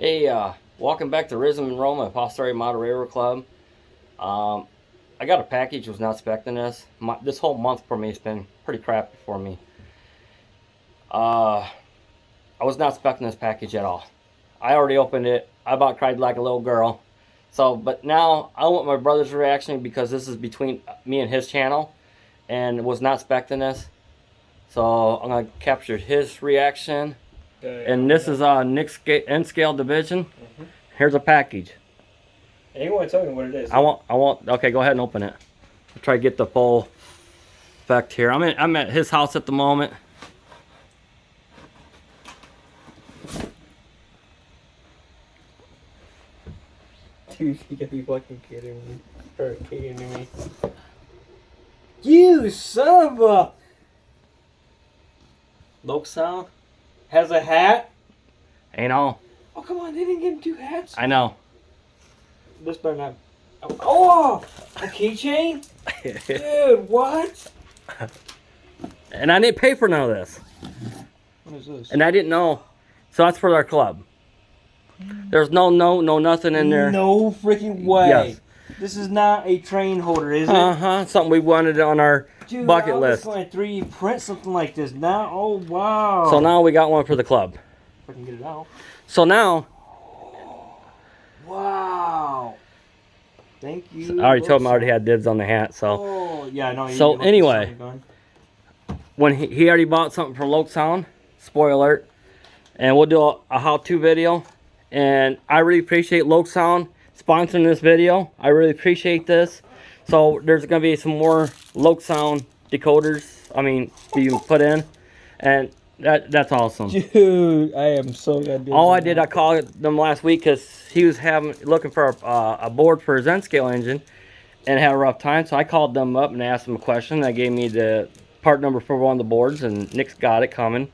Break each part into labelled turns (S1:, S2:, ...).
S1: Hey, welcome back to Rhythm and Roma, Apostolic Moderator Club. I got a package, was not expecting this. This whole month for me has been pretty crappy for me. I was not expecting this package at all. I already opened it. I about cried like a little girl. So, but now I want my brother's reaction because this is between me and his channel, and was not expecting this. So I'm gonna capture his reaction. And this is Nick's N scale division. Here's a package.
S2: And you want to tell me what it is?
S1: Okay, go ahead and open it. I'll try to get the full effect here. I'm at his house at the moment.
S2: Dude, you gotta be fucking kidding me. Or kidding me. You son of a... LokSound has a hat?
S1: Ain't all.
S2: Oh, come on, they didn't give him 2 hats?
S1: I know.
S2: This better not... Oh! A keychain? Dude, what?
S1: And I didn't pay for none of this.
S2: What is this?
S1: And I didn't know. So that's for our club. There's no nothing in there.
S2: No freaking way.
S1: Yes.
S2: This is not a train holder, is it?
S1: Uh-huh. Something we wanted on our bucket list.
S2: I was going to 3D print something like this now. Oh, wow.
S1: So now we got one for the club.
S2: If I can get it out.
S1: So now...
S2: Wow. Thank you.
S1: I already told him I already had dibs on the hat, so...
S2: Oh, yeah, I know.
S1: So anyway, when he already bought something from LokSound, spoiler alert, and we'll do a how-to video. And I really appreciate LokSound sponsoring this video. I really appreciate this. So there's gonna be some more LokSound decoders. I mean, you put in, and that's awesome.
S2: Dude, I am so glad.
S1: All I did, I called them last week because he was looking for a board for his N scale engine, and had a rough time. So I called them up and asked them a question. They gave me the part number for one of the boards, and Nick's got it coming.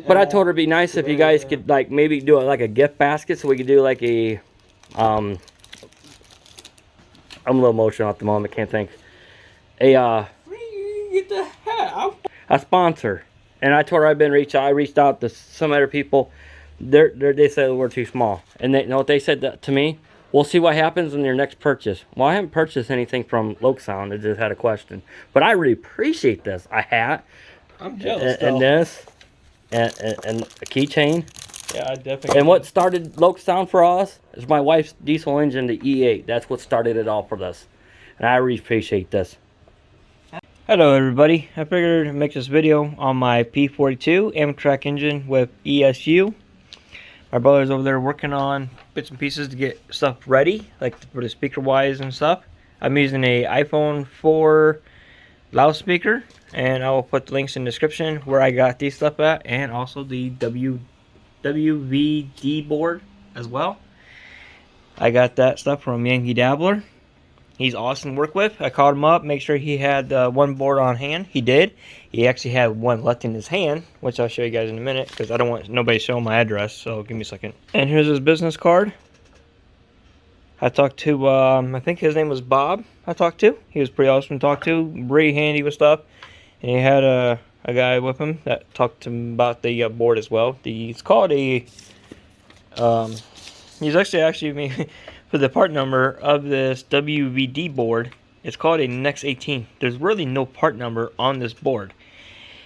S1: But I told her it'd be nice if you guys could like maybe do it like a gift basket, so we could do like a I'm a little emotional at the moment, can't think.
S2: Get the hat.
S1: A sponsor. And I told her I reached out to some other people. They said we're too small. And they, you know what they said to me? We'll see what happens in your next purchase. Well, I haven't purchased anything from LokSound. I just had a question. But I really appreciate this. A hat.
S2: I'm jealous.
S1: And this. And a keychain.
S2: Yeah, I definitely.
S1: And what started LokSound for us is my wife's diesel engine, the E8. That's what started it all for this. And I really appreciate this.
S2: Hello everybody. I figured to make this video on my P42 Amtrak engine with ESU. My brother's over there working on bits and pieces to get stuff ready, like for the speaker wise and stuff. I'm using a iPhone 4 loudspeaker, and I will put the links in the description where I got these stuff at, and also the WVD board as well. I got that stuff from Yankee Dabbler. He's awesome to work with. I called him up, make sure he had one board on hand. He did. He actually had one left in his hand, which I'll show you guys in a minute because I don't want nobody showing my address, so give me a second. And here's his business card. I talked to, I think his name was Bob I talked to. He was pretty awesome to talk to, really handy with stuff. And he had a guy with him that talked to him about the board as well. It's called a, he's actually for the part number of this WVD board, it's called a Next 18. There's really no part number on this board.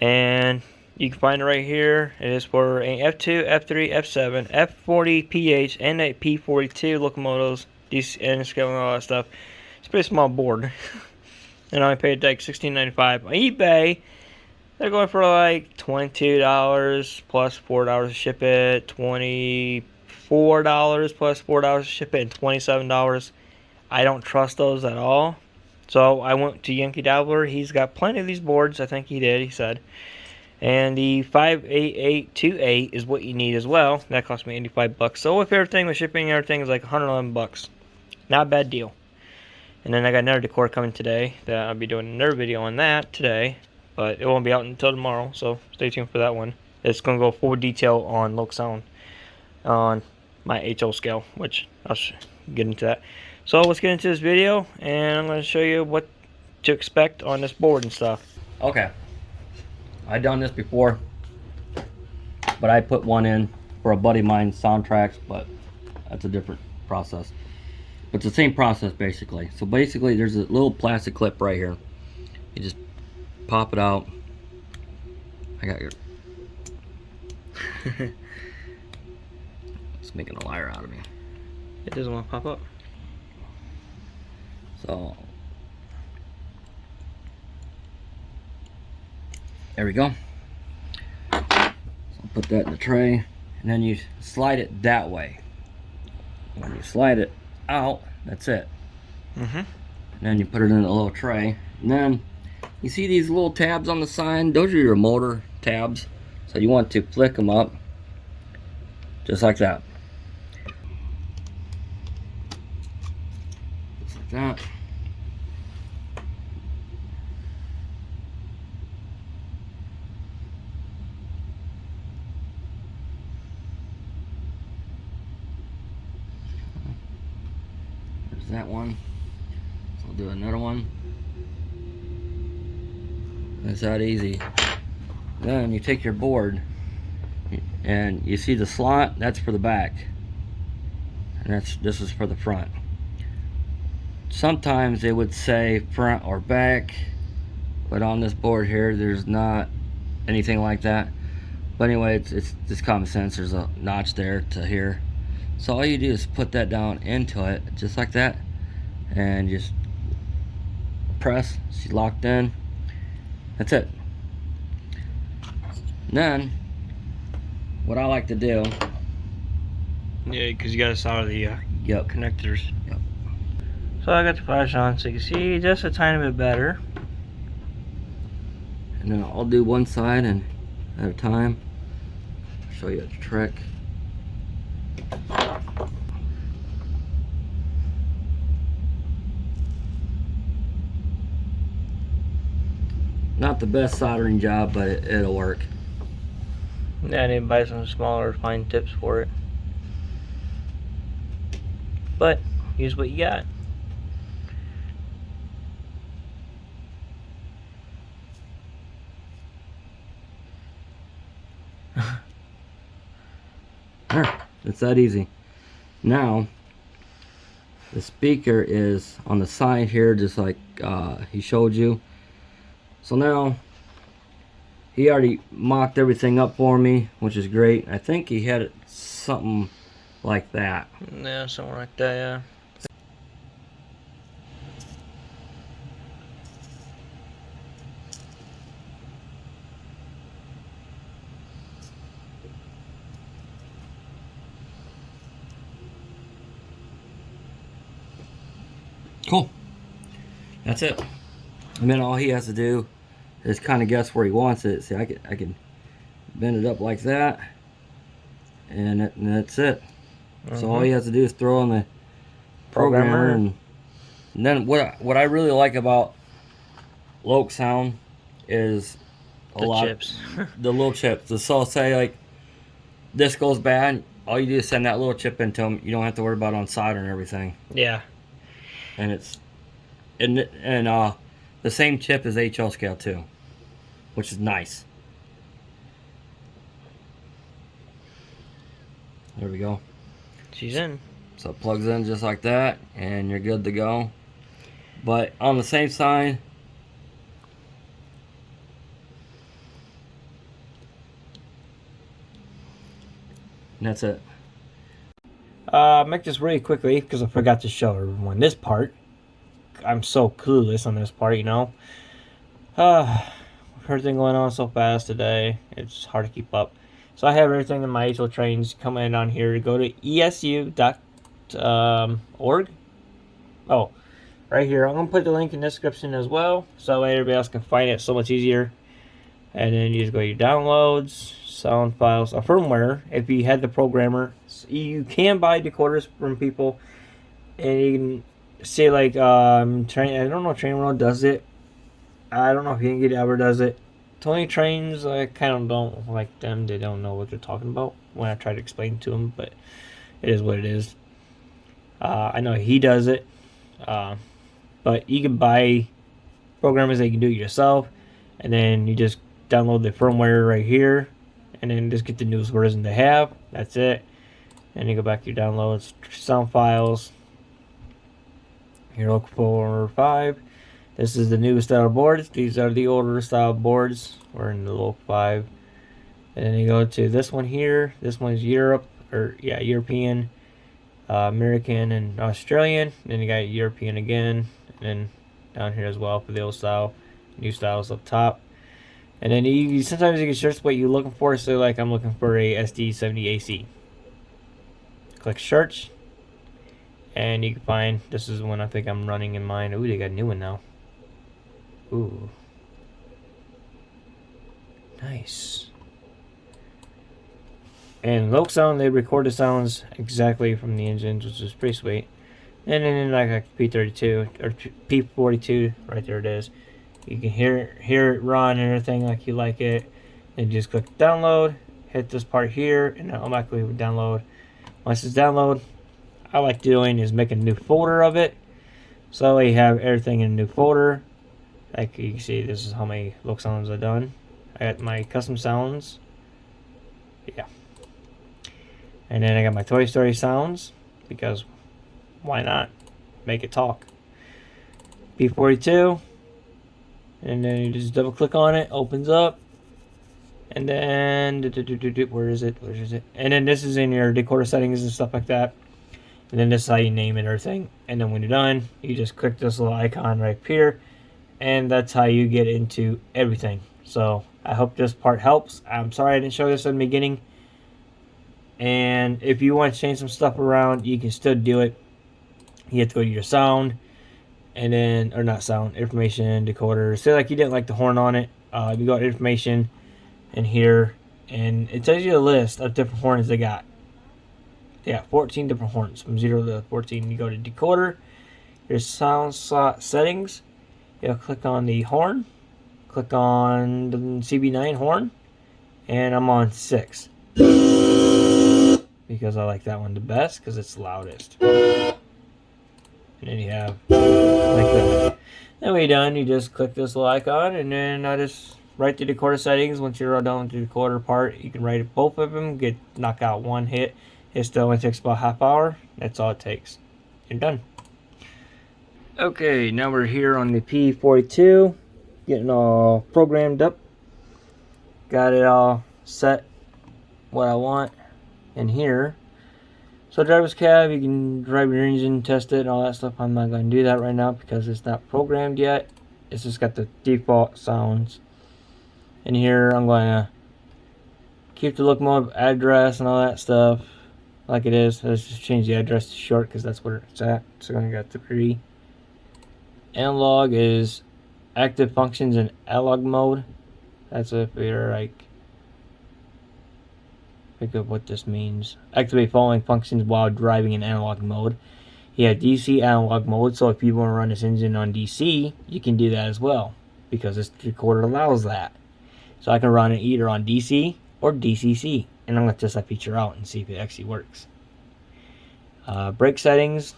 S2: And you can find it right here. It is for a F2, F3, F7, F40 PH, and a P42 locomotives, N scale and all that stuff. It's a pretty small board. And I paid like $16.95 on eBay. They're going for like $22 plus $4 to ship it, $24 plus $4 to ship it, and $27. I don't trust those at all. So I went to Yankee Dabbler. He's got plenty of these boards. I think he did, he said. And the 58828 is what you need as well. That cost me $85. So if everything with shipping and everything is like $111. Not a bad deal. And then I got another decor coming today that I'll be doing another video on that today. But it won't be out until tomorrow, so stay tuned for that one. It's going to go full detail on LokSound on my HO scale, which I'll get into that. So let's get into this video, and I'm going to show you what to expect on this board and stuff.
S1: Okay. I've done this before, but I put one in for a buddy of mine, soundtracks, but that's a different process. But it's the same process basically. So basically there's a little plastic clip right here. You just pop it out. I got your it's making a liar out of me.
S2: It doesn't want to pop up.
S1: So there we go. So I'll put that in the tray, and then you slide it that way. When you slide it out, that's it. And then you put it in a little tray, and then you see these little tabs on the side. Those are your motor tabs. So you want to flick them up, just like that. Just like that. There's that one. So I'll do another one. It's that easy. Then you take your board and you see the slot, that's for the back, and this is for the front. Sometimes they would say front or back, but on this board here there's not anything like that. But anyway, it's just common sense. There's a notch there to here, so all you do is put that down into it just like that, and just press. She's locked in. That's it. Then what I like to do,
S2: Yeah, because you got to solder the
S1: yep,
S2: connectors.
S1: Yep.
S2: So I got the flash on so you can see just a tiny bit better.
S1: and then I'll do one side and at a time. Show you a trick. Not the best soldering job, but it'll work.
S2: Yeah, I need to buy some smaller fine tips for it. But use what you got.
S1: There, it's that easy. Now the speaker is on the side here, just like he showed you. So now he already mocked everything up for me, which is great. I think he had it something like that.
S2: Yeah, something like that, yeah.
S1: Cool. That's it. And then all he has to do is kind of guess where he wants it. See, I can bend it up like that, and that's it. So all he has to do is throw on the programmer, and then what I really like about LokSound is
S2: The chips.
S1: the little chips. So say like this goes bad, all you do is send that little chip into them. You don't have to worry about on soldering everything.
S2: Yeah.
S1: And it's the same chip as HL scale too, which is nice. There we go.
S2: She's in.
S1: So it plugs in just like that, and you're good to go. But on the same side, and that's it.
S2: Make this really quickly because I forgot to show everyone this part. I'm so clueless on this part, you know. Everything going on so fast today. It's hard to keep up. So I have everything in my HL trains coming on here. Go to esu.org. Oh, right here. I'm going to put the link in the description as well, so everybody else can find it so much easier. And then you just go to your downloads, sound files, or firmware. If you had the programmer, you can buy decoders from people, and you can say like train. I don't know if Train World does it. I don't know if Yankee ever does it. Tony Trains, I kind of don't like them. They don't know what they're talking about when I try to explain to them, but it is what it is. I know he does it, but you can buy programmers that you can do it yourself, and then you just download the firmware right here, and then just get the newest version they have. That's it. And you go back to your downloads, sound files, your Local 4.5. This is the newest style boards. These are the older style boards. We're in the Local 5. And then you go to this one here. This one is Europe, or yeah, European, American, and Australian. And then you got European again, and then down here as well for the old style. New styles up top. And then you sometimes you can search what you're looking for. So like I'm looking for a SD70AC. Click search, and you can find, this is one I think I'm running in mine. Ooh, they got a new one now. Ooh, nice. And LokSound, they record the sounds exactly from the engines, which is pretty sweet. And then like a P32 or P42, right there it is. You can hear it run and everything like you like it. And just click download, hit this part here, and it automatically will download. Once it's download, I like doing is make a new folder of it. So we have everything in a new folder. Like you can see, this is how many LokSounds I've done. I got my custom sounds. Yeah. And then I got my Toy Story sounds, because why not? Make it talk. P42. And then you just double click on it, opens up. And then, where is it? Where is it? And then this is in your decoder settings and stuff like that. And then this is how you name it and everything. And then when you're done, you just click this little icon right here. And that's how you get into everything. So I hope this part helps. I'm sorry I didn't show this in the beginning. And if you want to change some stuff around, you can still do it. You have to go to your sound. And then, or not sound, information, decoder. Say like you didn't like the horn on it. You go to information. And here, and it tells you a list of different horns they got. Yeah, 14 different horns from 0 to 14. You go to decoder, your sound slot settings. You'll click on the horn, click on the CB9 horn, and I'm on 6 because I like that one the best because it's loudest. And then you have like that. Then when you're done, you just click this little icon, and then I just write the decoder settings. Once you're all done with the decoder part, you can write both of them, knock out one hit. It still only takes about half hour. That's all it takes. You're done. Okay, now we're here on the P42, getting all programmed up. Got it all set what I want in here. So driver's cab, you can drive your engine, test it, and all that stuff. I'm not going to do that right now because it's not programmed yet. It's just got the default sounds. In here, I'm going to keep the locomotive address and all that stuff like it is. Let's just change the address to short because that's where it's at. So I'm going to go to 3. Analog is active functions in analog mode. That's if you're like, think of what this means. Activate following functions while driving in analog mode. You have DC analog mode, so if you want to run this engine on DC, you can do that as well because this recorder allows that. So I can run it either on DC or DCC, and I'm going to test that feature out and see if it actually works. Brake settings,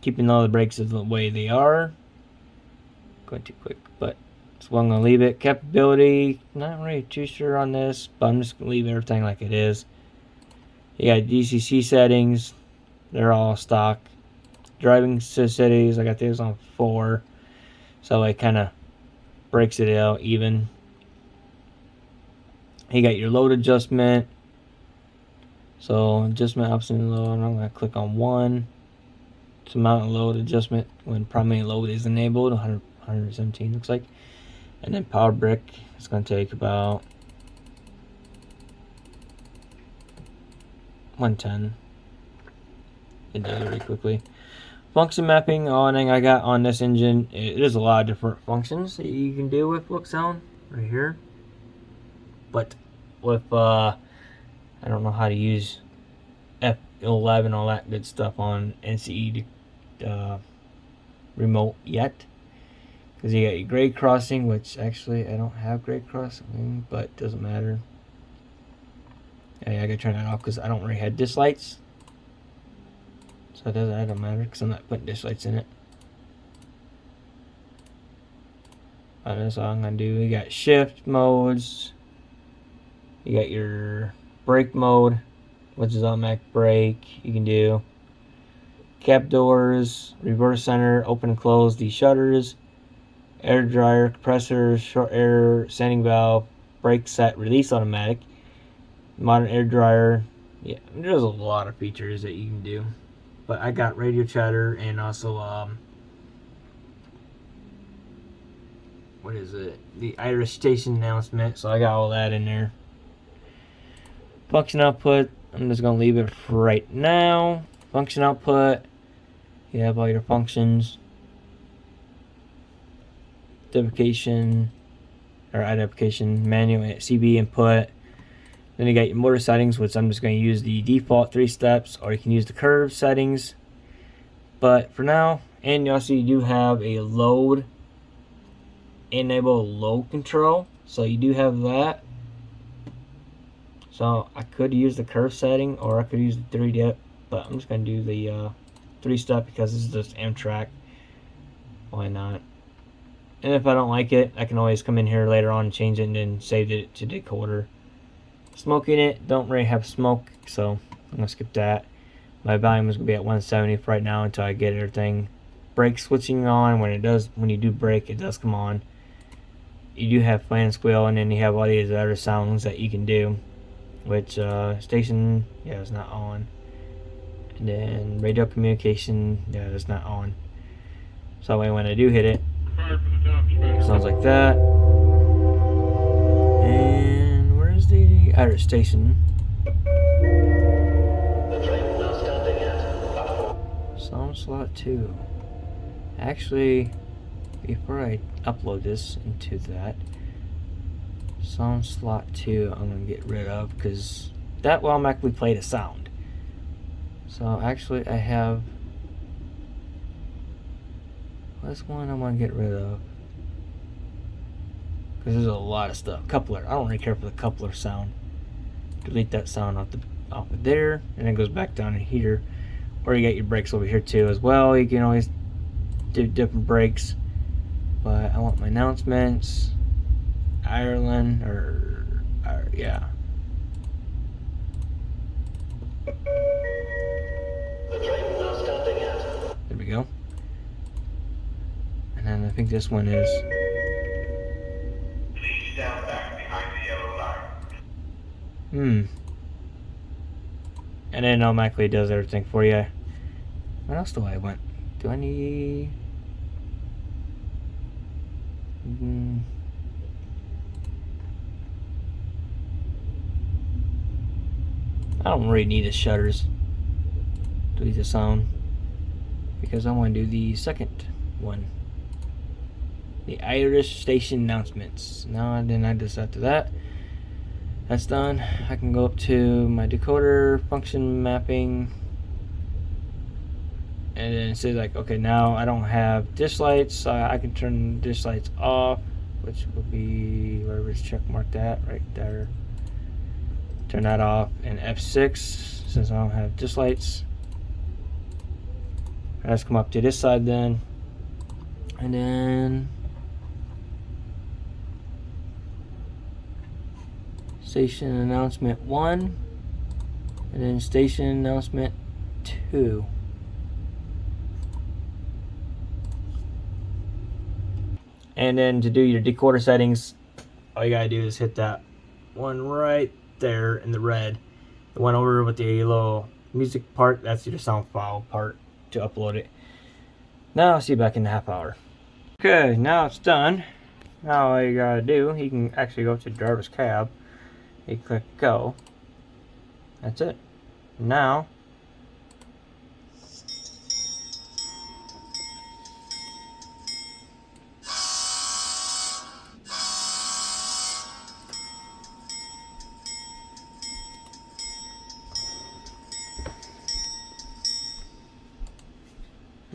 S2: keeping all the brakes the way they are. Going too quick, but that's why I'm going to leave it. Capability, not really too sure on this, but I'm just going to leave everything like it is. You got DCC settings, they're all stock. Driving settings, I got these on 4, so it kind of breaks it out even. You got your load adjustment. So adjustment option load, I'm going to click on 1. To mount load adjustment when primary load is enabled, 117 looks like. And then power brick, it's going to take about 110. It does it really quickly. Function mapping, all thing I got on this engine, there's a lot of different functions that you can do with LokSound right here. But with I don't know how to use F11 all that good stuff on NCE remote yet, because you got your grade crossing, which actually I don't have grade crossing, but it doesn't matter. I gotta turn that off because I don't really have disk lights, so that don't matter because I'm not putting disk lights in it. That's all I'm gonna do. We got shift modes. You got your brake mode, which is automatic brake. You can do cap doors, reverse center, open and close the shutters, air dryer, compressor, short air, sanding valve, brake set, release automatic, modern air dryer. Yeah, there's a lot of features that you can do. But I got radio chatter and also what is it? The Irish station announcement. So I got all that in there. Function output, I'm just gonna leave it for right now. Function output, you have all your functions. Identification or identification, manual CB input. Then you got your motor settings, which I'm just going to use the default 3 steps, or you can use the curve settings. But for now, and also you do have a load, enable load control, so you do have that. So I could use the curve setting, or I could use the 3 step, but I'm just going to do the 3 step because this is just Amtrak. Why not? And if I don't like it, I can always come in here later on and change it and then save it to decoder. Smoking it, don't really have smoke, so I'm gonna skip that. My volume is gonna be at 170 for right now until I get everything. Brake switching on, when you do brake, it does come on. You do have fan squeal, and then you have all these other sounds that you can do, which station, yeah, is not on. And then radio communication, yeah, it's not on. So that way when I do hit it, sounds like that. And where's the Irish station? Sound slot 2. Actually, before I upload this into that, sound slot 2 I'm going to get rid of because that will automatically play the sound. So actually I have this one I'm going to get rid of because there's a lot of stuff. Coupler, I don't really care for the coupler sound. Delete that sound off of there, and then it goes back down in here. Or you got your brakes over here too as well. You can always do different brakes. But I want my announcements, Ireland, or yeah. There we go. And then I think this one is.
S3: Please stand back behind the yellow line.
S2: And then automatically does everything for you. What else do I want? Do I need? I don't really need the shutters. Delete the sound because I want to do the second one. The Irish station announcements. Now then I just after that. That's done. I can go up to my decoder function mapping. And then say like, okay, now I don't have dish lights, so I can turn dish lights off, which would be wherever it's check marked at, right there. Turn that off, and F6 since I don't have dish lights. Let's come up to this side then, and then station announcement 1, and then station announcement 2. And then to do your decoder settings, all you gotta do is hit that one right there in the red. The one over with the little music part, that's your sound file part to upload it. Now I'll see you back in a half hour. Okay, now it's done. Now all you gotta do, you can actually go to driver's cab. You click go. That's it. Now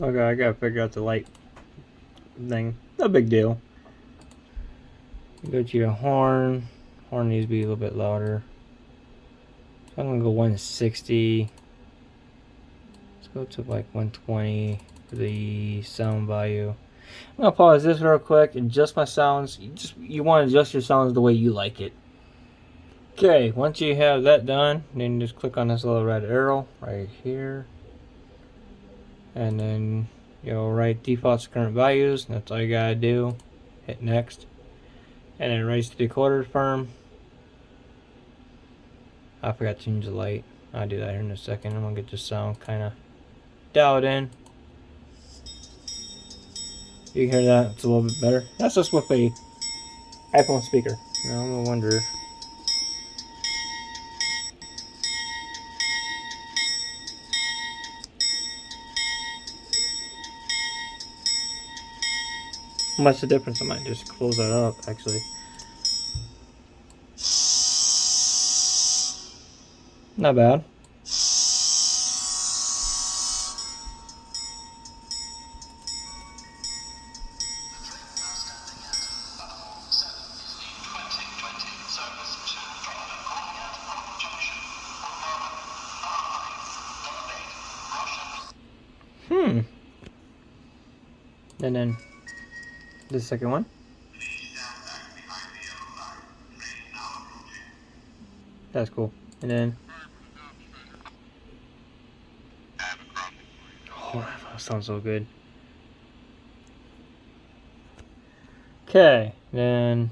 S2: okay, I gotta figure out the light thing. No big deal. Go to your horn. Horn needs to be a little bit louder. So I'm gonna go 160. Let's go to like 120 for the sound value. I'm gonna pause this real quick and adjust my sounds. You want to adjust your sounds the way you like it. Okay, once you have that done, then just click on this little red arrow right here. And then you'll write defaults current values. That's all you gotta do. Hit next. And then raise the decoder firm. I forgot to change the light. I'll do that here in a second. I'm gonna get the sound kinda dialed in. You can hear that, it's a little bit better. That's just with a iPhone speaker. Now I'm gonna wonder. What's the difference? I might just close that up actually. Not bad. And then the second one. That's cool. And then oh, that sounds so good. Okay, then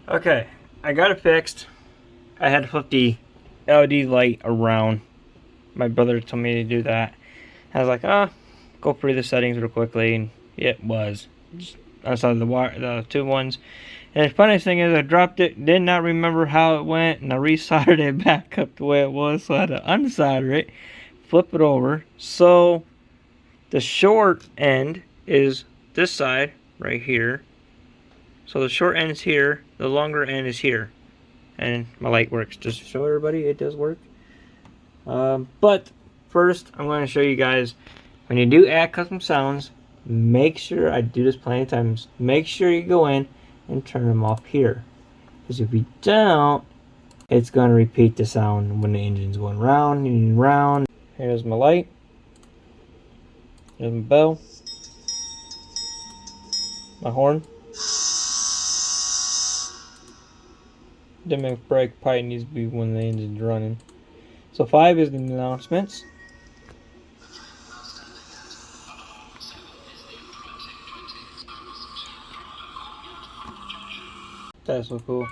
S2: okay, I got it fixed. I had to flip the LED light around. My brother told me to do that. I was like, go through the settings real quickly, and it was. I saw the two ones. And the funniest thing is I dropped it, did not remember how it went, and I resoldered it back up the way it was, so I had to unsolder it, flip it over. So the short end is this side right here. So the short end is here, the longer end is here. And my light works. Just to show everybody, it does work. But first, I'm going to show you guys, when you do add custom sounds, make sure, I do this plenty of times, make sure you go in and turn them off here. Because if you don't, it's going to repeat the sound when the engine's going round and round. Here's my light. Here's my bell. My horn. Dynamic brake probably needs to be when the engine's running. So 5 is the announcements. That's so cool.